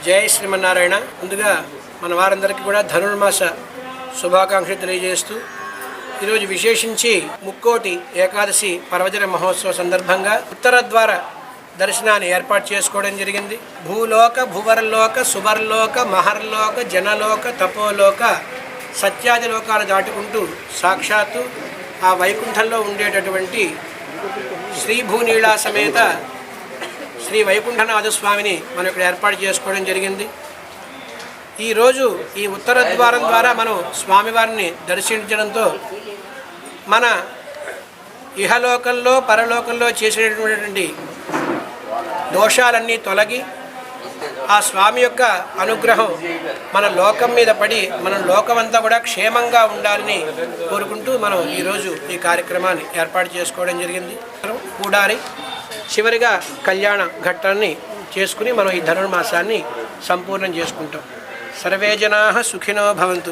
జై శ్రీమన్నారాయణ. ముందుగా మన వారందరికీ కూడా ధనుర్మాస శుభాకాంక్షలు తెలియజేస్తూ ఈరోజు విశేషించి ముక్కోటి ఏకాదశి పర్వదిన మహోత్సవ సందర్భంగా ఉత్తర ద్వార దర్శనాన్ని ఏర్పాటు చేసుకోవడం జరిగింది. భూలోక, భువర్లోక, సువర్లోక, మహర్లోక, జనలోక, తపోలోక, సత్యాది లోకాలు దాటుకుంటూ సాక్షాత్తు ఆ వైకుంఠంలో ఉండేటటువంటి శ్రీ భూనీళా సమేత శ్రీ వైకుంఠనాథ స్వామిని మనం ఇక్కడ ఏర్పాటు చేసుకోవడం జరిగింది. ఈరోజు ఈ ఉత్తర ద్వారం ద్వారా మనం స్వామివారిని దర్శించడంతో మన ఇహలోకంలో పరలోకంలో చేసినటువంటి దోషాలన్నీ తొలగి ఆ స్వామి యొక్క అనుగ్రహం మన లోకం మీద పడి మన లోకమంతా కూడా క్షేమంగా ఉండాలని కోరుకుంటూ మనం ఈరోజు ఈ కార్యక్రమాన్ని ఏర్పాటు చేసుకోవడం జరిగింది. కూడారి చివరిగా కళ్యాణ ఘట్టాన్ని చేసుకుని మనం ఈ ధనుర్మాసాన్ని సంపూర్ణం చేసుకుంటాం. సర్వే జనాః సుఖినో భవంతు.